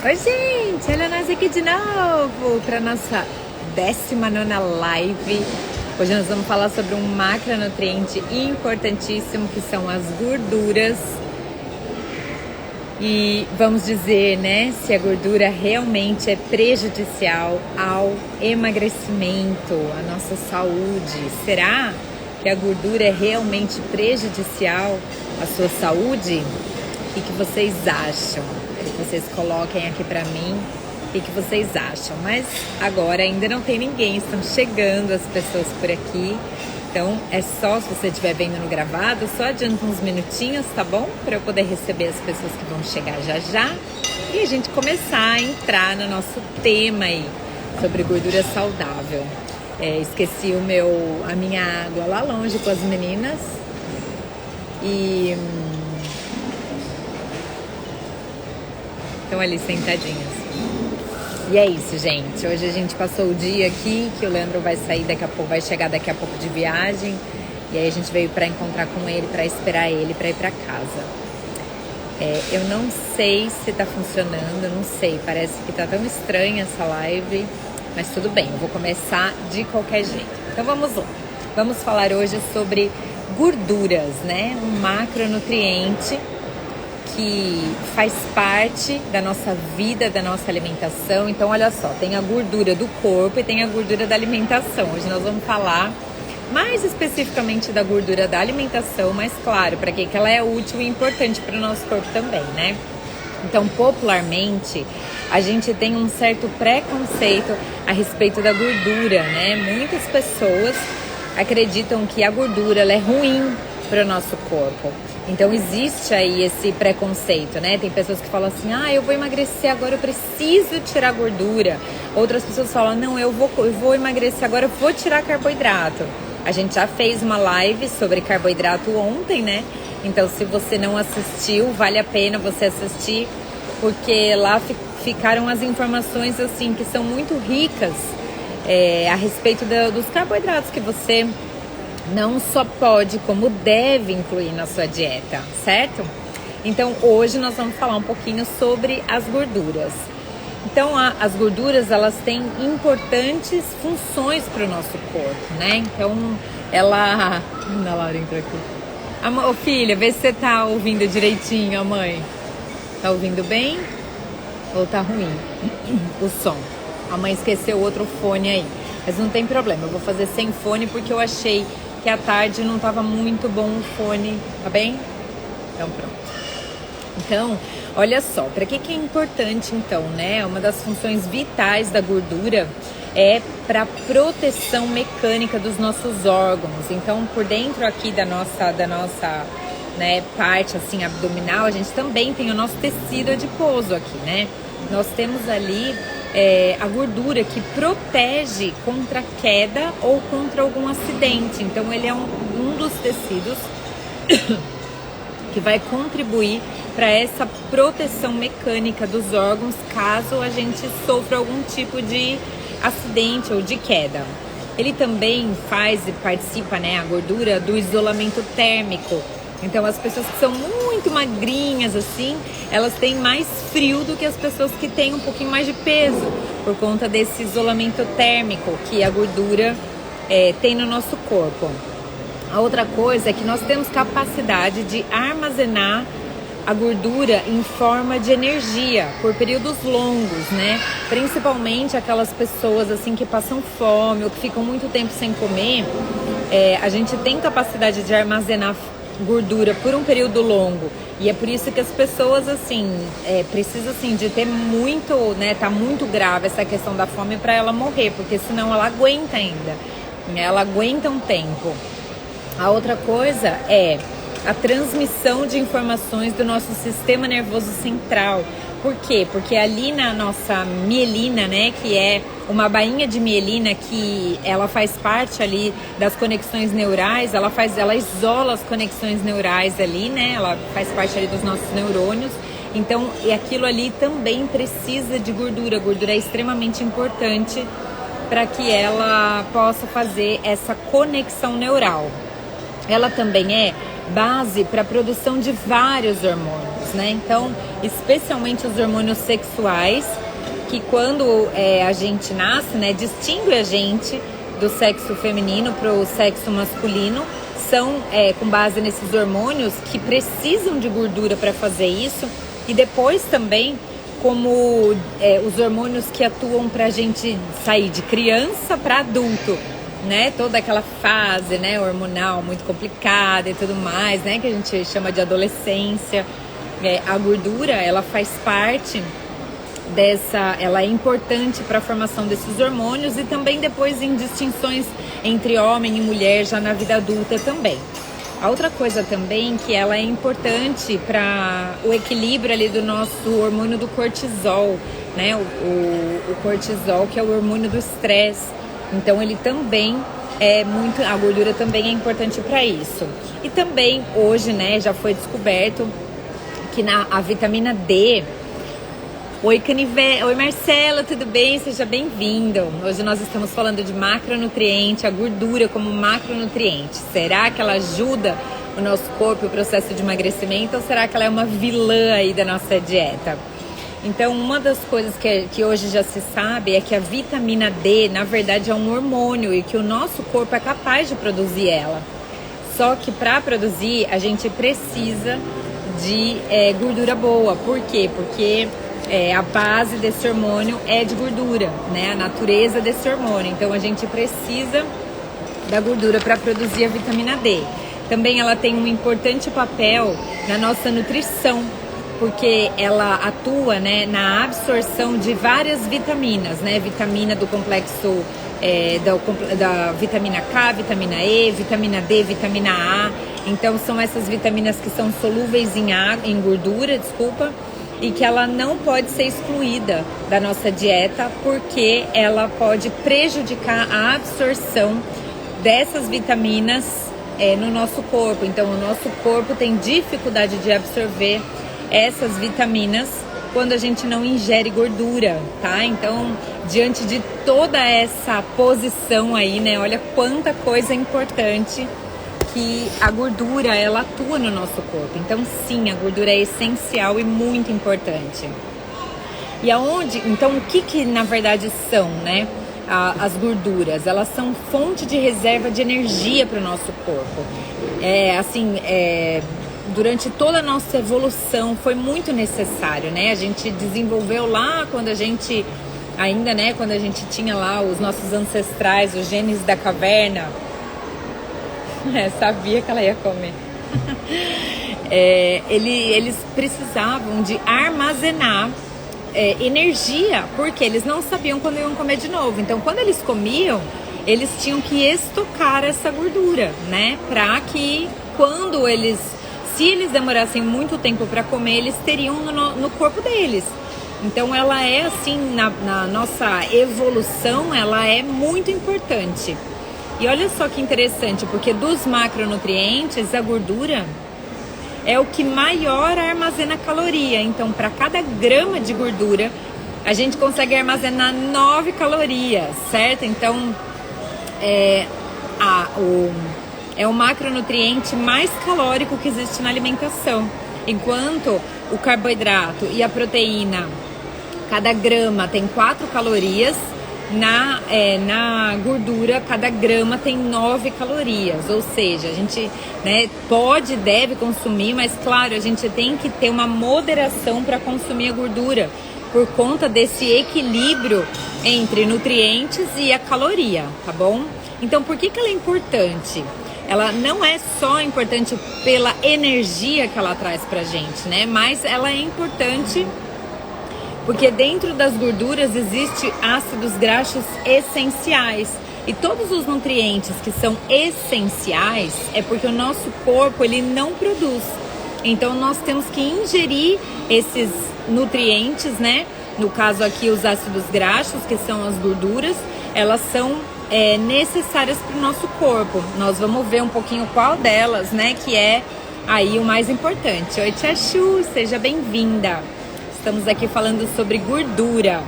Oi, gente! Olha nós aqui de novo para nossa 19ª live. Hoje nós vamos falar sobre um macronutriente importantíssimo que são as gorduras. E vamos dizer, né, se a gordura realmente é prejudicial ao emagrecimento, à nossa saúde. Será que a gordura é realmente prejudicial à sua saúde? O que vocês acham? Que vocês coloquem aqui pra mim o que vocês acham. Mas agora ainda não tem ninguém, estão chegando as pessoas por aqui. Então é só, se você estiver vendo no gravado, só adianta uns minutinhos, tá bom? Para eu poder receber as pessoas que vão chegar já já e a gente começar a entrar no nosso tema aí sobre gordura saudável. Esqueci a minha água lá longe com as meninas e estão ali sentadinhas. E é isso, gente. Hoje a gente passou o dia aqui, que o Leandro vai sair daqui a pouco, vai chegar daqui a pouco de viagem. E aí a gente veio para encontrar com ele, para esperar ele, para ir para casa. Eu não sei se tá funcionando, não sei. Parece que tá tão estranha essa live, mas tudo bem, eu vou começar de qualquer jeito. Então vamos lá. Vamos falar hoje sobre gorduras, né? Um macronutriente que faz parte da nossa vida, da nossa alimentação. Então, olha só, tem a gordura do corpo e tem a gordura da alimentação. Hoje nós vamos falar mais especificamente da gordura da alimentação, mas claro, para que ela é útil e importante para o nosso corpo também, né? Então, popularmente, a gente tem um certo preconceito a respeito da gordura, né? Muitas pessoas acreditam que a gordura ela é ruim para o nosso corpo. Então existe aí esse preconceito, né? Tem pessoas que falam assim, eu vou emagrecer agora, eu preciso tirar gordura. Outras pessoas falam, não, eu vou emagrecer agora, eu vou tirar carboidrato. A gente já fez uma live sobre carboidrato ontem, né? Então se você não assistiu, vale a pena você assistir, porque lá ficaram as informações assim que são muito ricas a respeito dos carboidratos que você não só pode, como deve incluir na sua dieta, certo? Então, hoje nós vamos falar um pouquinho sobre as gorduras. Então, as gorduras, elas têm importantes funções para o nosso corpo, né? Então, ela... A Laura entrou aqui. Ô, filha, vê se você tá ouvindo direitinho, a mãe. Tá ouvindo bem? Ou tá ruim o som? A mãe esqueceu outro fone aí. Mas não tem problema, eu vou fazer sem fone porque eu achei que à tarde não estava muito bom o fone, tá bem? Então pronto. Então, olha só, para que é importante então, né? Uma das funções vitais da gordura é para proteção mecânica dos nossos órgãos. Então, por dentro aqui da nossa né, parte assim abdominal, a gente também tem o nosso tecido adiposo aqui, né? Nós temos ali a gordura que protege contra queda ou contra algum acidente. Então ele é um dos tecidos que vai contribuir para essa proteção mecânica dos órgãos caso a gente sofra algum tipo de acidente ou de queda. Ele também faz e participa, né, a gordura do isolamento térmico. Então as pessoas que são muito magrinhas assim, elas têm mais frio do que as pessoas que têm um pouquinho mais de peso, por conta desse isolamento térmico que a gordura tem no nosso corpo. A outra coisa é que nós temos capacidade de armazenar a gordura em forma de energia por períodos longos, né? Principalmente aquelas pessoas assim que passam fome ou que ficam muito tempo sem comer, a gente tem capacidade de armazenar gordura por um período longo, e é por isso que as pessoas assim precisam assim de ter muito, né, tá muito grave essa questão da fome para ela morrer, porque senão ela aguenta ainda, né? Ela aguenta um tempo. A outra coisa é a transmissão de informações do nosso sistema nervoso central. Por quê? Porque ali na nossa mielina, né, que é uma bainha de mielina que ela faz parte ali das conexões neurais, ela isola as conexões neurais ali, né, ela faz parte ali dos nossos neurônios. Então, e aquilo ali também precisa de gordura. A gordura é extremamente importante para que ela possa fazer essa conexão neural. Ela também é base para a produção de vários hormônios, né? Então, especialmente os hormônios sexuais, que quando a gente nasce, né, distingue a gente do sexo feminino para o sexo masculino, são com base nesses hormônios que precisam de gordura para fazer isso, e depois também como os hormônios que atuam para a gente sair de criança para adulto, né? Toda aquela fase, né, hormonal muito complicada e tudo mais, né, que a gente chama de adolescência. A gordura, ela faz parte ela é importante para a formação desses hormônios e também depois em distinções entre homem e mulher já na vida adulta também. A outra coisa também que ela é importante para o equilíbrio ali do nosso hormônio do cortisol, né? O cortisol, que é o hormônio do estresse. Então ele também a gordura também é importante para isso. E também hoje, né, já foi descoberto que a vitamina D. Oi, Canivete. Oi, Marcela, tudo bem? Seja bem-vindo. Hoje nós estamos falando de macronutriente, a gordura como macronutriente. Será que ela ajuda o nosso corpo, o processo de emagrecimento, ou será que ela é uma vilã aí da nossa dieta? Então, uma das coisas que hoje já se sabe é que a vitamina D, na verdade, é um hormônio e que o nosso corpo é capaz de produzir ela. Só que para produzir, a gente precisa de gordura boa. Por quê? Porque a base desse hormônio é de gordura, né? A natureza desse hormônio. Então a gente precisa da gordura para produzir a vitamina D. Também ela tem um importante papel na nossa nutrição, porque ela atua, né, na absorção de várias vitaminas, né? Vitamina do complexo da vitamina K, vitamina E, vitamina D, vitamina A. Então são essas vitaminas que são solúveis em gordura, e que ela não pode ser excluída da nossa dieta, porque ela pode prejudicar a absorção dessas vitaminas no nosso corpo. Então o nosso corpo tem dificuldade de absorver essas vitaminas quando a gente não ingere gordura, tá? Então, diante de toda essa posição aí, né, olha quanta coisa importante que a gordura, ela atua no nosso corpo. Então sim, a gordura é essencial e muito importante. E então o que na verdade são, né, as gorduras? Elas são fonte de reserva de energia para o nosso corpo. Durante toda a nossa evolução foi muito necessário, né? A gente desenvolveu lá quando a gente tinha lá os nossos ancestrais, os genes da caverna. Sabia que ela ia comer. Eles precisavam de armazenar energia, porque eles não sabiam quando iam comer de novo. Então, quando eles comiam, eles tinham que estocar essa gordura, né? Para que se eles demorassem muito tempo para comer, eles teriam no corpo deles. Então, ela é assim, na nossa evolução, ela é muito importante. E olha só que interessante, porque dos macronutrientes, a gordura é o que maior armazena caloria. Então, para cada grama de gordura, a gente consegue armazenar 9 calorias, certo? Então, é o macronutriente mais calórico que existe na alimentação. Enquanto o carboidrato e a proteína, cada grama tem 4 calorias, na gordura, cada grama tem 9 calorias. Ou seja, a gente, né, pode e deve consumir, mas claro, a gente tem que ter uma moderação para consumir a gordura, por conta desse equilíbrio entre nutrientes e a caloria, tá bom? Então, por que ela é importante? Ela não é só importante pela energia que ela traz pra gente, né? Mas ela é importante porque dentro das gorduras existe ácidos graxos essenciais. E todos os nutrientes que são essenciais é porque o nosso corpo ele não produz. Então nós temos que ingerir esses nutrientes, né? No caso aqui os ácidos graxos, que são as gorduras, elas são necessárias para o nosso corpo. Nós vamos ver um pouquinho qual delas, né? Que é aí o mais importante. Oi, Tia Chu, seja bem-vinda. Estamos aqui falando sobre gordura.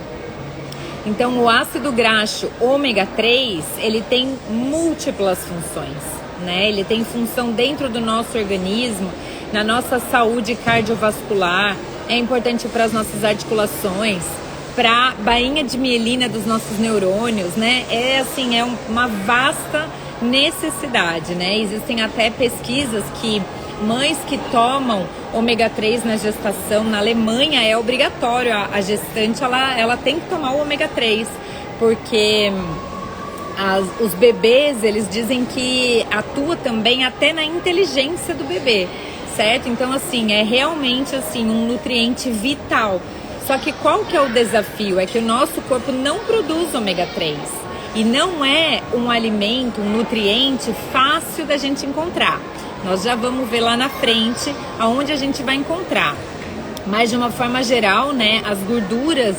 Então, o ácido graxo ômega 3, ele tem múltiplas funções, né? Ele tem função dentro do nosso organismo, na nossa saúde cardiovascular, é importante para as nossas articulações, para a bainha de mielina dos nossos neurônios, né? É assim, é uma vasta necessidade, né? Existem até pesquisas que mães que tomam ômega 3 na gestação, na Alemanha é obrigatório, a gestante ela tem que tomar o ômega 3, porque os bebês, eles dizem que atua também até na inteligência do bebê, certo? Então, assim, é realmente assim, um nutriente vital. Só que qual que é o desafio? É que o nosso corpo não produz ômega 3 e não é um alimento, um nutriente fácil da gente encontrar. Nós já vamos ver lá na frente aonde a gente vai encontrar. Mas de uma forma geral, né, as gorduras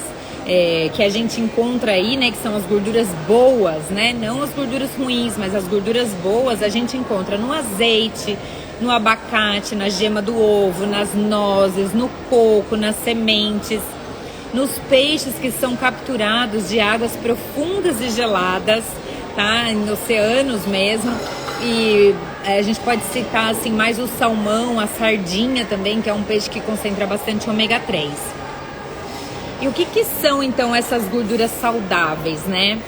que a gente encontra aí, né, que são as gorduras boas, né, não as gorduras ruins, mas as gorduras boas a gente encontra no azeite, no abacate, na gema do ovo, nas nozes, no coco, nas sementes, nos peixes que são capturados de águas profundas e geladas, tá, em oceanos mesmo. E a gente pode citar assim mais o salmão, a sardinha também, que é um peixe que concentra bastante ômega 3. E o que são então essas gorduras saudáveis, né?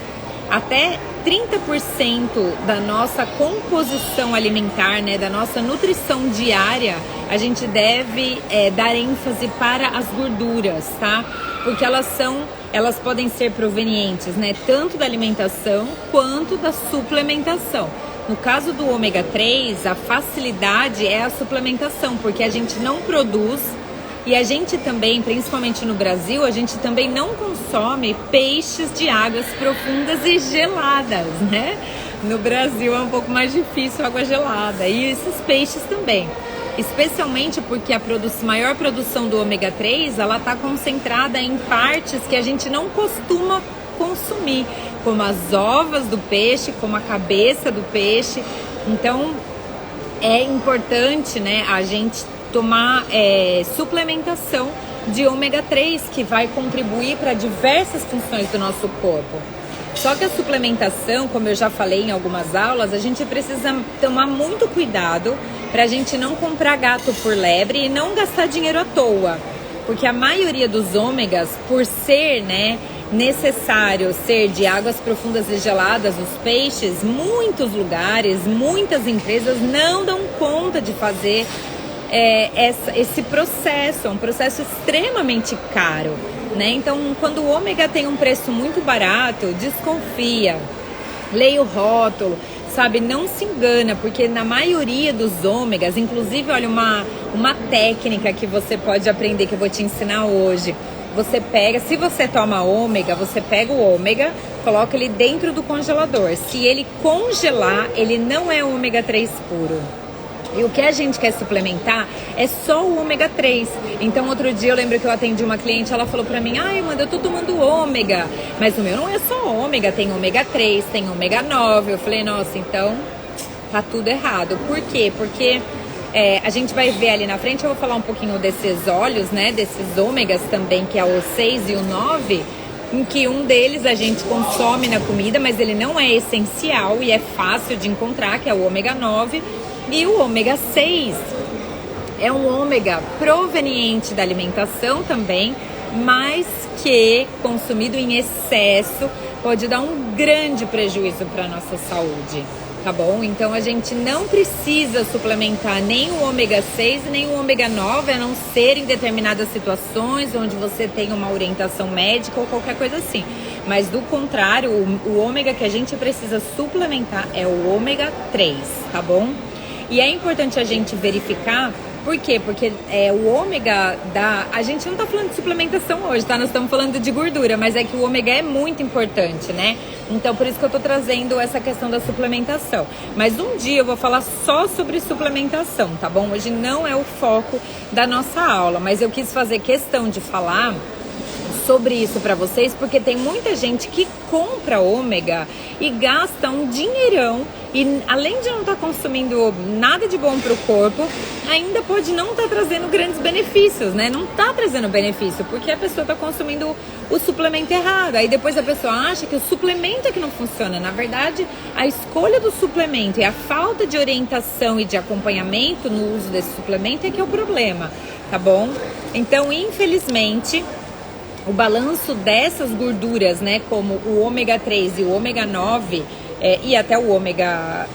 Até 30% da nossa composição alimentar, né, da nossa nutrição diária, a gente deve dar ênfase para as gorduras, tá? Porque elas podem ser provenientes, né, tanto da alimentação quanto da suplementação. No caso do ômega 3, a facilidade é a suplementação, porque a gente não produz. E a gente também, principalmente no Brasil, a gente também não consome peixes de águas profundas e geladas, né? No Brasil é um pouco mais difícil água gelada. E esses peixes também. Especialmente porque a maior produção do ômega 3, ela está concentrada em partes que a gente não costuma consumir, como as ovas do peixe, como a cabeça do peixe. Então, é importante, né, a gente tomar suplementação de ômega 3, que vai contribuir para diversas funções do nosso corpo. Só que a suplementação, como eu já falei em algumas aulas, a gente precisa tomar muito cuidado para a gente não comprar gato por lebre e não gastar dinheiro à toa. Porque a maioria dos ômegas, por ser, né, necessário ser de águas profundas e geladas, os peixes, muitos lugares, muitas empresas não dão conta de fazer esse processo. É um processo extremamente caro, né? Então, quando o ômega tem um preço muito barato, desconfia, leia o rótulo, sabe? Não se engana, porque na maioria dos ômegas, inclusive, olha, uma técnica que você pode aprender, que eu vou te ensinar hoje. Você pega, se você toma ômega, você pega o ômega, coloca ele dentro do congelador. Se ele congelar, ele não é ômega 3 puro. E o que a gente quer suplementar é só o ômega 3. Então, outro dia eu lembro que eu atendi uma cliente, ela falou pra mim: ai, Amanda, eu tô tomando ômega, mas o meu não é só ômega, tem ômega 3, tem ômega 9. Eu falei: nossa, então tá tudo errado. Por quê? Porque a gente vai ver ali na frente, eu vou falar um pouquinho desses óleos, né, desses ômegas também, que é o 6 e o 9, em que um deles a gente consome na comida, mas ele não é essencial e é fácil de encontrar, que é o ômega 9. E o ômega 6 é um ômega proveniente da alimentação também, mas que, consumido em excesso, pode dar um grande prejuízo para a nossa saúde, tá bom? Então a gente não precisa suplementar nem o ômega 6 nem o ômega 9, a não ser em determinadas situações onde você tem uma orientação médica ou qualquer coisa assim. Mas do contrário, o ômega que a gente precisa suplementar é o ômega 3, tá bom? E é importante a gente verificar, por quê? Porque o ômega a gente não tá falando de suplementação hoje, tá? Nós estamos falando de gordura, mas é que o ômega é muito importante, né? Então, por isso que eu tô trazendo essa questão da suplementação. Mas um dia eu vou falar só sobre suplementação, tá bom? Hoje não é o foco da nossa aula, mas eu quis fazer questão de falar sobre isso para vocês, porque tem muita gente que compra ômega e gasta um dinheirão e além de não estar consumindo nada de bom para o corpo, ainda pode não estar trazendo grandes benefícios, né? Não está trazendo benefício porque a pessoa está consumindo o suplemento errado. Aí depois a pessoa acha que o suplemento é que não funciona. Na verdade, a escolha do suplemento e a falta de orientação e de acompanhamento no uso desse suplemento é que é o problema, tá bom? Então, infelizmente, o balanço dessas gorduras, né, como o ômega 3 e o ômega 9, e até o ômega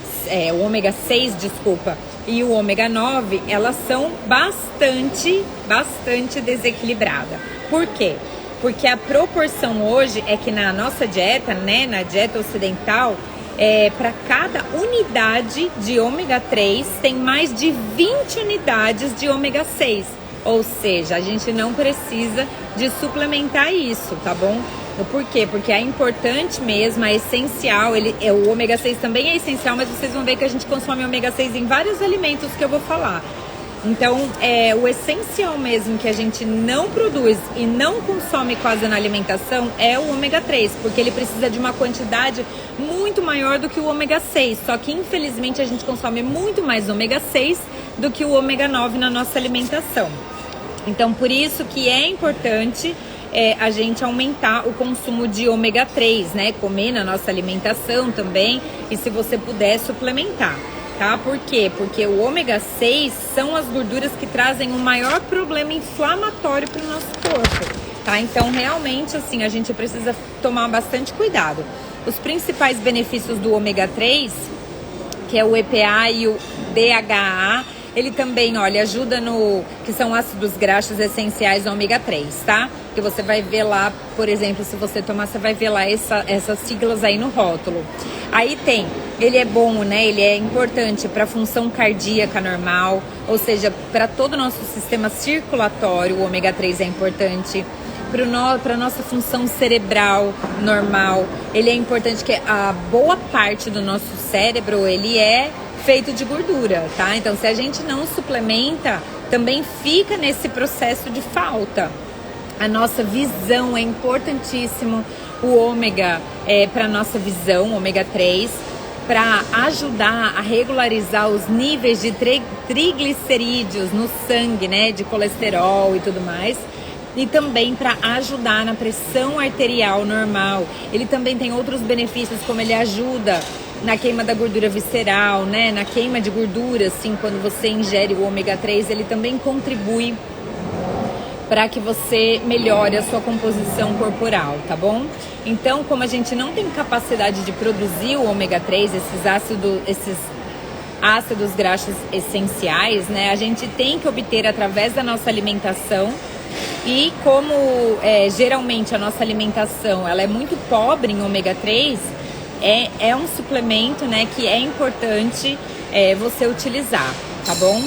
6, desculpa, e o ômega 9, elas são bastante desequilibradas. Por quê? Porque a proporção hoje é que na nossa dieta, né, na dieta ocidental, para cada unidade de ômega 3 tem mais de 20 unidades de ômega 6. Ou seja, a gente não precisa de suplementar isso, tá bom? Por quê? Porque é importante mesmo, é essencial, o ômega 6 também é essencial, mas vocês vão ver que a gente consome ômega 6 em vários alimentos que eu vou falar. Então, o essencial mesmo que a gente não produz e não consome quase na alimentação é o ômega 3, porque ele precisa de uma quantidade muito maior do que o ômega 6, só que infelizmente a gente consome muito mais ômega 6 do que o ômega 9 na nossa alimentação. Então, por isso que é importante a gente aumentar o consumo de ômega 3, né? Comer na nossa alimentação também e se você puder suplementar, tá? Por quê? Porque o ômega 6 são as gorduras que trazem o maior problema inflamatório para o nosso corpo, tá? Então, realmente, assim, a gente precisa tomar bastante cuidado. Os principais benefícios do ômega 3, que é o EPA e o DHA, ele também, olha, ajuda que são ácidos graxos essenciais ômega 3, tá? Que você vai ver lá, por exemplo, se você tomar, você vai ver lá essas siglas aí no rótulo. Aí ele é bom, né? Ele é importante para a função cardíaca normal, ou seja, para todo o nosso sistema circulatório, o ômega 3 é importante. Para a nossa função cerebral normal, ele é importante que a boa parte do nosso cérebro, ele é feito de gordura, tá? Então, se a gente não suplementa, também fica nesse processo de falta. A nossa visão é importantíssimo, o ômega para nossa visão, ômega 3, para ajudar a regularizar os níveis de triglicerídeos no sangue, né? De colesterol e tudo mais. E também para ajudar na pressão arterial normal. Ele também tem outros benefícios, como ele ajuda na queima da gordura visceral, né? Na queima de gordura, assim, quando você ingere o ômega 3, ele também contribui para que você melhore a sua composição corporal, tá bom? Então, como a gente não tem capacidade de produzir o ômega 3, esses ácidos graxos essenciais, né? A gente tem que obter através da nossa alimentação. E como geralmente a nossa alimentação ela é muito pobre em ômega 3, é um suplemento, né, que é importante você utilizar, tá bom?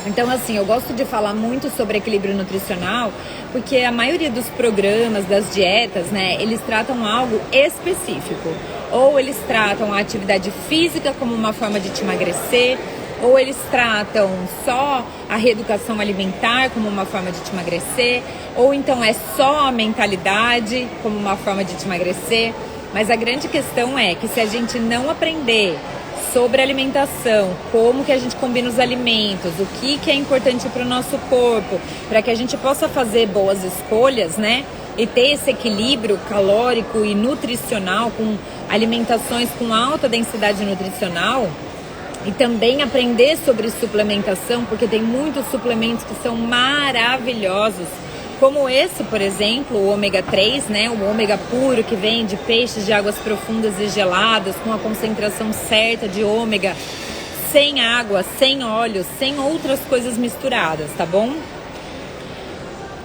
Então, assim, eu gosto de falar muito sobre equilíbrio nutricional, porque a maioria dos programas, das dietas, né, eles tratam algo específico. Ou eles tratam a atividade física como uma forma de te emagrecer, ou eles tratam só a reeducação alimentar como uma forma de te emagrecer, ou então é só a mentalidade como uma forma de te emagrecer. Mas a grande questão é que se a gente não aprender sobre alimentação, como que a gente combina os alimentos, o que é importante para o nosso corpo, para que a gente possa fazer boas escolhas, né? E ter esse equilíbrio calórico e nutricional com alimentações com alta densidade nutricional, e também aprender sobre suplementação, porque tem muitos suplementos que são maravilhosos, como esse, por exemplo, o ômega 3, né? O ômega puro que vem de peixes de águas profundas e geladas, com a concentração certa de ômega, sem água, sem óleo, sem outras coisas misturadas, tá bom?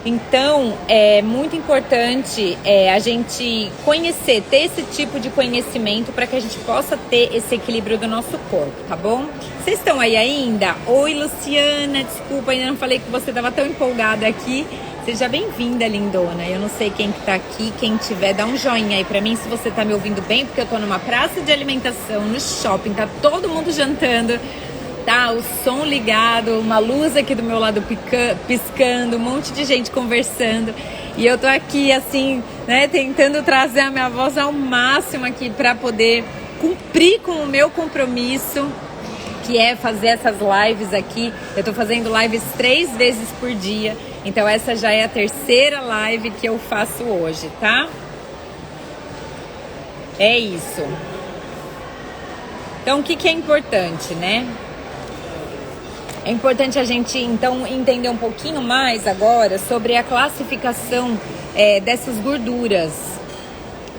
Então, é muito importante a gente conhecer, ter esse tipo de conhecimento para que a gente possa ter esse equilíbrio do nosso corpo, tá bom? Vocês estão aí ainda? Oi, Luciana, desculpa, ainda não falei que você estava tão empolgada aqui. Seja bem-vinda, lindona. Eu não sei quem que tá aqui, quem tiver, dá um joinha aí pra mim se você tá me ouvindo bem, porque eu tô numa praça de alimentação, no shopping, tá todo mundo jantando. tá? O som ligado, uma luz aqui do meu lado piscando, um monte de gente conversando. E eu tô aqui, assim, né, tentando trazer a minha voz ao máximo aqui para poder cumprir com o meu compromisso, que é fazer essas lives aqui. Eu tô fazendo lives 3 vezes por dia. Então essa já é a 3ª live que eu faço hoje, tá? É isso. Então o que é importante, né? É importante a gente, então, entender um pouquinho mais agora sobre a classificação dessas gorduras.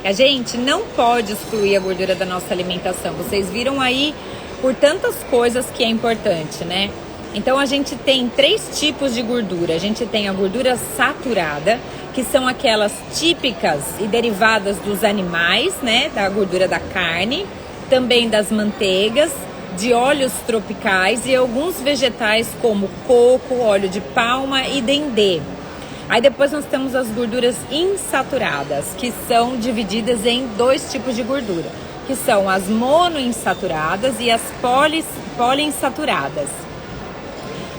A gente não pode excluir a gordura da nossa alimentação. Vocês viram aí por tantas coisas que é importante, né? Então, a gente tem 3 tipos de gordura. A gente tem a gordura saturada, que são aquelas típicas e derivadas dos animais, né? Da gordura da carne, também das manteigas, de óleos tropicais e alguns vegetais como coco, óleo de palma e dendê. Aí depois nós temos as gorduras insaturadas, que são divididas em 2 tipos de gordura, que são as monoinsaturadas e as poliinsaturadas.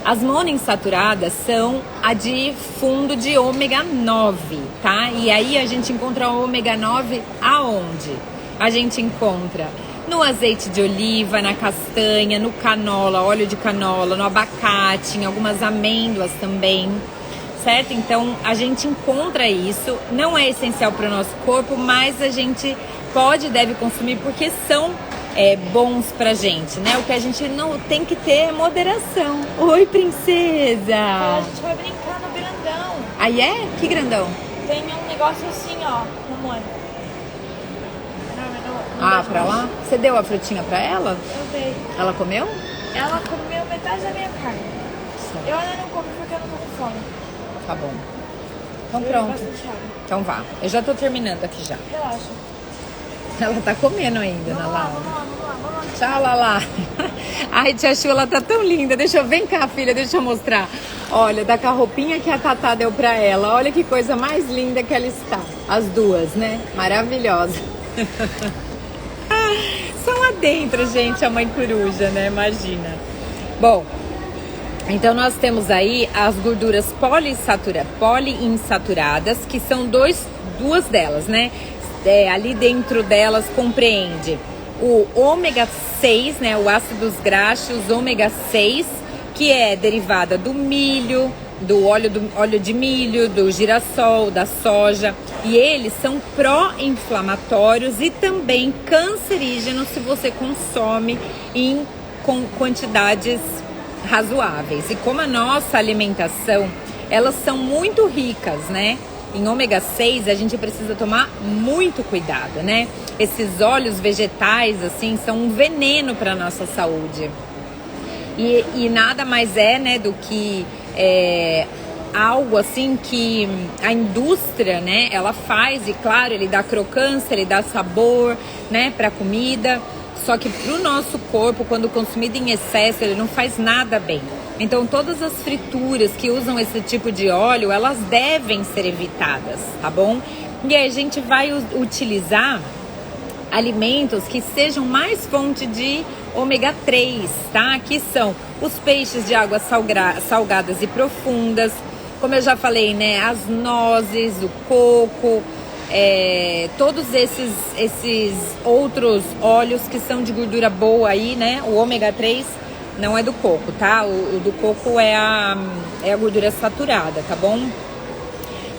As monoinsaturadas são a de fundo de ômega 9, tá? E aí a gente encontra o ômega 9 aonde? A gente encontra no azeite de oliva, na castanha, no canola, óleo de canola, no abacate, em algumas amêndoas também, certo? Então a gente encontra isso, não é essencial para o nosso corpo, mas a gente pode e deve consumir porque são bons pra gente, né? O que a gente não tem que ter é moderação. Oi, princesa! A gente vai brincar no grandão. Aí é? Que grandão? Tem um negócio assim, ó, mamãe. Ah, pra lá? Você deu a frutinha pra ela? Eu dei. Ela comeu? Ela comeu metade da minha carne. Certo. Eu ainda não comi porque eu não tô com fome. Tá bom. Então Eu bebi pronto. bastante água. Então vá. Eu já tô terminando aqui já. Relaxa. Ela tá comendo ainda, Vamos na lá, Laura. vamos lá, vamos lá, vamos lá. Tchau, Lala. Ai, tia Chu, ela tá tão linda. Deixa eu... Vem cá, filha, deixa eu mostrar. Olha, tá com a roupinha que a Tatá deu pra ela. Olha que coisa mais linda que ela está. As duas, né? Maravilhosa. São lá dentro, gente, a mãe coruja, né? Imagina. Bom, então nós temos aí as gorduras poliinsaturadas, que são duas delas, né? Ali dentro delas compreende o ômega 6, né? O ácidos graxos ômega 6, que é derivada do milho, do óleo de milho, do girassol, da soja. E eles são pró-inflamatórios e também cancerígenos se você consome em quantidades razoáveis. E como a nossa alimentação, elas são muito ricas, né? Em ômega 6 a gente precisa tomar muito cuidado, né? Esses óleos vegetais, assim, são um veneno para nossa saúde. E nada mais é, né, do que algo assim que a indústria, né, ela faz, e claro, ele dá crocância, ele dá sabor, né, para a comida. Só que pro nosso corpo, quando consumido em excesso, ele não faz nada bem. Então, todas as frituras que usam esse tipo de óleo, elas devem ser evitadas, tá bom? E aí a gente vai utilizar alimentos que sejam mais fonte de ômega 3, tá? Que são os peixes de águas salgadas e profundas, como eu já falei, né? As nozes, o coco, todos esses outros óleos que são de gordura boa aí, né? O ômega 3 não é do coco, tá? O do coco é a gordura saturada, tá bom?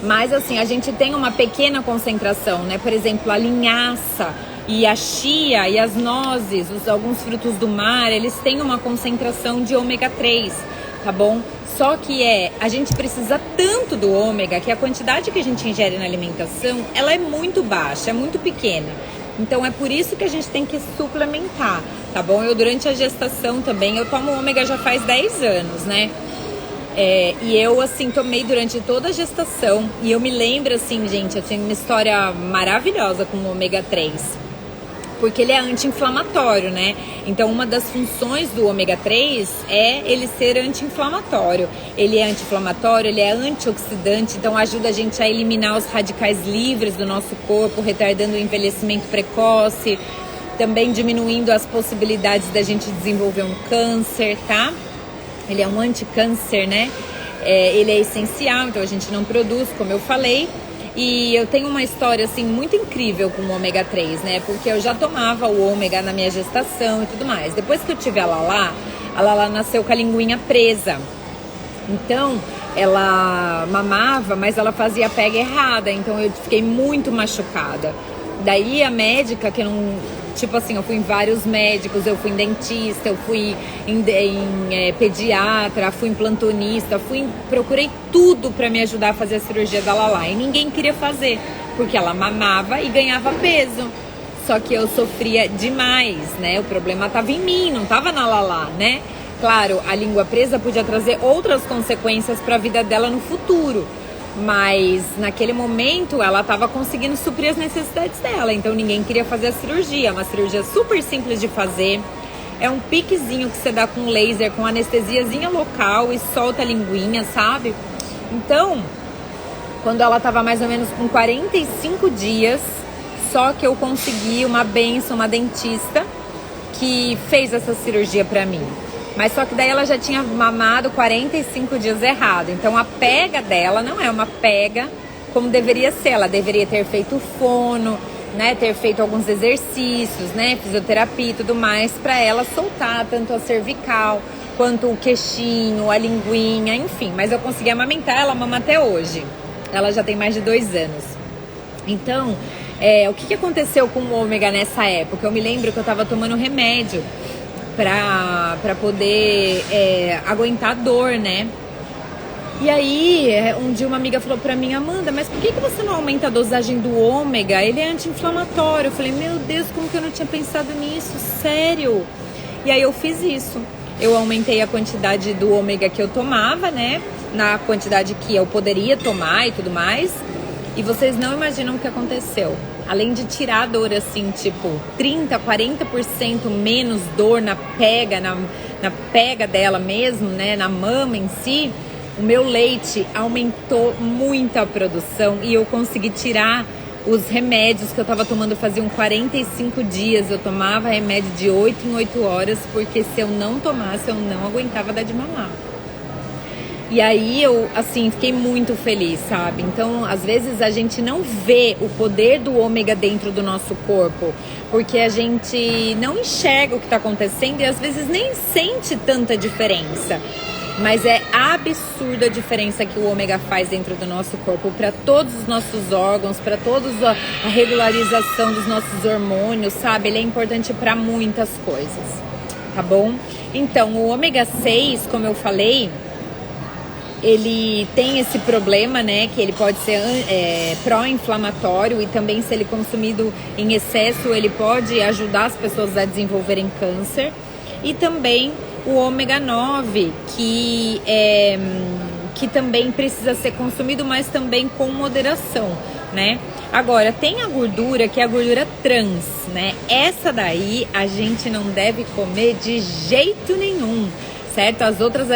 Mas assim, a gente tem uma pequena concentração, né? Por exemplo, a linhaça e a chia e as nozes, alguns frutos do mar, eles têm uma concentração de ômega 3, tá bom? Só que a gente precisa tanto do ômega que a quantidade que a gente ingere na alimentação, ela é muito baixa, é muito pequena. Então é por isso que a gente tem que suplementar, tá bom? Eu durante a gestação também, eu tomo ômega já faz 10 anos, né? E eu, assim, tomei durante toda a gestação. E eu me lembro, assim, gente, eu tenho uma história maravilhosa com o ômega 3. Porque ele é anti-inflamatório, né? Então, uma das funções do ômega 3 é ele ser anti-inflamatório. Ele é anti-inflamatório, ele é antioxidante, então ajuda a gente a eliminar os radicais livres do nosso corpo, retardando o envelhecimento precoce. também diminuindo as possibilidades da gente desenvolver um câncer, tá? Ele é um anticâncer, né? Ele é essencial, então a gente não produz, como eu falei. E eu tenho uma história, assim, muito incrível com o ômega 3, né? Porque eu já tomava o ômega na minha gestação e tudo mais. Depois que eu tive a Lala nasceu com a linguinha presa. Então, ela mamava, mas ela fazia a pega errada. Então, eu fiquei muito machucada. Daí, a médica, que não... Tipo assim, eu fui em vários médicos, eu fui em dentista, eu fui em pediatra, fui em plantonista, procurei tudo pra me ajudar a fazer a cirurgia da Lala. E ninguém queria fazer, porque ela mamava e ganhava peso. Só que eu sofria demais, né? O problema tava em mim, não tava na Lala, né? Claro, a língua presa podia trazer outras consequências pra vida dela no futuro. Mas naquele momento ela estava conseguindo suprir as necessidades dela, então ninguém queria fazer a cirurgia. Uma cirurgia super simples de fazer, é um piquezinho que você dá com laser, com anestesiazinha local e solta a linguinha, sabe? Então, quando ela estava mais ou menos com 45 dias, só que eu consegui uma bênção, uma dentista que fez essa cirurgia pra mim. Mas só que daí ela já tinha mamado 45 dias errado. Então a pega dela não é uma pega como deveria ser. Ela deveria ter feito fono, né? Ter feito alguns exercícios, né? Fisioterapia e tudo mais, pra ela soltar tanto a cervical quanto o queixinho, a linguinha, enfim. Mas eu consegui amamentar, ela mama até hoje. Ela já tem mais de 2 anos. Então, o que aconteceu com o ômega nessa época? Eu me lembro que eu tava tomando remédio pra poder aguentar a dor, né? E aí, um dia uma amiga falou pra mim: Amanda, mas por que você não aumenta a dosagem do ômega? Ele é anti-inflamatório. Eu falei: meu Deus, como que eu não tinha pensado nisso? Sério? E aí eu fiz isso. Eu aumentei a quantidade do ômega que eu tomava, né? Na quantidade que eu poderia tomar e tudo mais. E vocês não imaginam o que aconteceu. Além de tirar a dor, assim, tipo, 30%, 40% menos dor na pega dela mesmo, né? Na mama em si, o meu leite aumentou muito a produção e eu consegui tirar os remédios que eu tava tomando faziam 45 dias. Eu tomava remédio de 8 em 8 horas, porque se eu não tomasse, eu não aguentava dar de mamar. E aí eu, assim, fiquei muito feliz, sabe? Então, às vezes a gente não vê o poder do ômega dentro do nosso corpo, porque a gente não enxerga o que está acontecendo e às vezes nem sente tanta diferença. Mas é absurda a diferença que o ômega faz dentro do nosso corpo, para todos os nossos órgãos, para toda a regularização dos nossos hormônios, sabe? Ele é importante para muitas coisas, tá bom? Então, o ômega 6, como eu falei, ele tem esse problema, né, que ele pode ser pró-inflamatório e também, se ele consumido em excesso, ele pode ajudar as pessoas a desenvolverem câncer. E também o ômega 9, que também precisa ser consumido, mas também com moderação, né? Agora, tem a gordura, que é a gordura trans, né? Essa daí a gente não deve comer de jeito nenhum, certo? As outras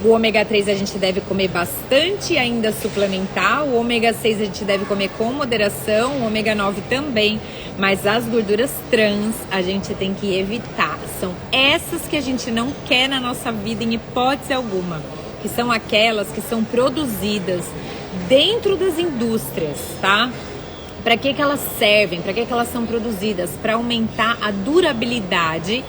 o ômega 3 a gente deve comer bastante e ainda suplementar. O ômega 6 a gente deve comer com moderação, o ômega 9 também. Mas as gorduras trans a gente tem que evitar. São essas que a gente não quer na nossa vida em hipótese alguma. Que são aquelas que são produzidas dentro das indústrias, tá? Para que elas servem? Para que elas são produzidas? Para aumentar a durabilidade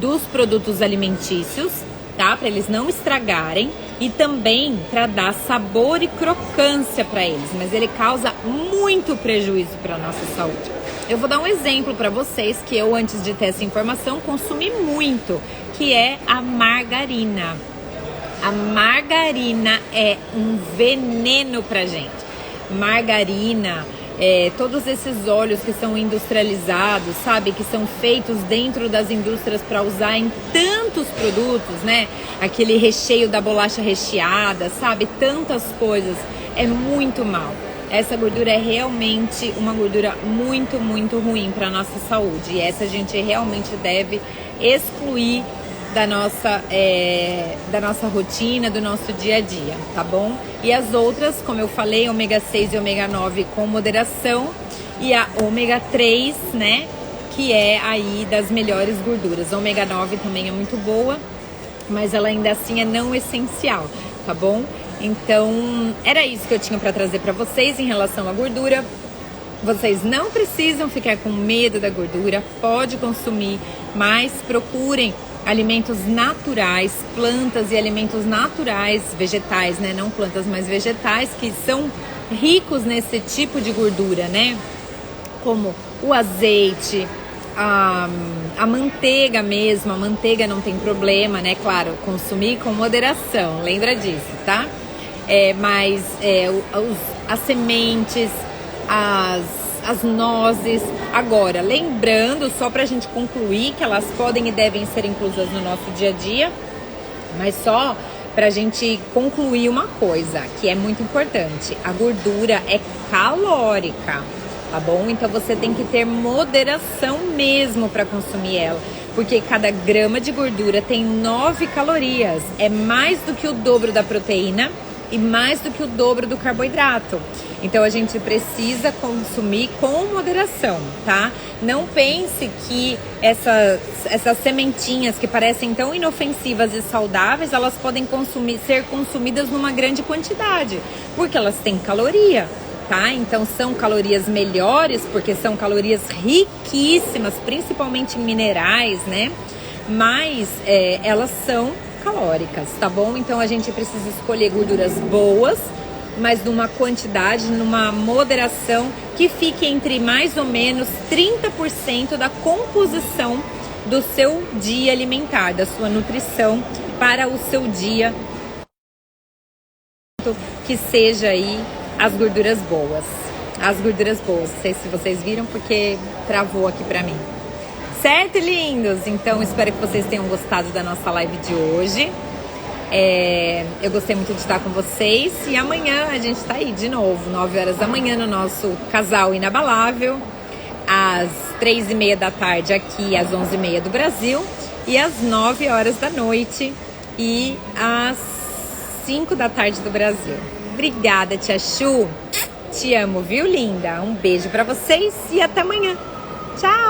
dos produtos alimentícios, tá? Para eles não estragarem e também para dar sabor e crocância para eles, mas ele causa muito prejuízo para a nossa saúde. Eu vou dar um exemplo para vocês que eu, antes de ter essa informação, consumi muito, que é a margarina. A margarina é um veneno pra gente. Margarina, todos esses óleos que são industrializados, sabe? Que são feitos dentro das indústrias para usar em tantos produtos, né? Aquele recheio da bolacha recheada, sabe? Tantas coisas. É muito mal. Essa gordura é realmente uma gordura muito, muito ruim para a nossa saúde. E essa a gente realmente deve excluir da nossa rotina, do nosso dia a dia, tá bom? E as outras, como eu falei, ômega 6 e ômega 9 com moderação, e a ômega 3, né, que é aí das melhores gorduras. A ômega 9 também é muito boa, mas ela ainda assim é não essencial, tá bom? Então, era isso que eu tinha para trazer para vocês em relação à gordura. Vocês não precisam ficar com medo da gordura, pode consumir, mas procurem alimentos naturais, plantas e alimentos naturais, vegetais, né? Não plantas, mas vegetais, que são ricos nesse tipo de gordura, né? Como o azeite, a manteiga mesmo. A manteiga não tem problema, né? Claro, consumir com moderação, lembra disso, tá? As sementes, as nozes. Agora, lembrando, só pra gente concluir, que elas podem e devem ser inclusas no nosso dia a dia, mas só pra gente concluir uma coisa, que é muito importante. A gordura é calórica, tá bom? Então você tem que ter moderação mesmo pra consumir ela, porque cada grama de gordura tem 9 calorias. É mais do que o dobro da proteína e mais do que o dobro do carboidrato. Então a gente precisa consumir com moderação, tá? Não pense que essas sementinhas que parecem tão inofensivas e saudáveis, elas podem ser consumidas numa grande quantidade, porque elas têm caloria, tá? Então são calorias melhores, porque são calorias riquíssimas, principalmente em minerais, né? Mas elas são calóricas, tá bom? Então a gente precisa escolher gorduras boas, mas numa quantidade, numa moderação que fique entre mais ou menos 30% da composição do seu dia alimentar, da sua nutrição para o seu dia, que seja aí as gorduras boas. As gorduras boas, não sei se vocês viram porque travou aqui pra mim. Certo, lindos? Então espero que vocês tenham gostado da nossa live de hoje. Eu gostei muito de estar com vocês. E amanhã a gente tá aí de novo, 9 horas da manhã, no nosso Casal Inabalável, às 3h30 da tarde aqui, às 11h30 do Brasil, e às 9 horas da noite e às 5 da tarde do Brasil. Obrigada, tia Chu. Te amo, viu, linda? Um beijo pra vocês e até amanhã. Tchau!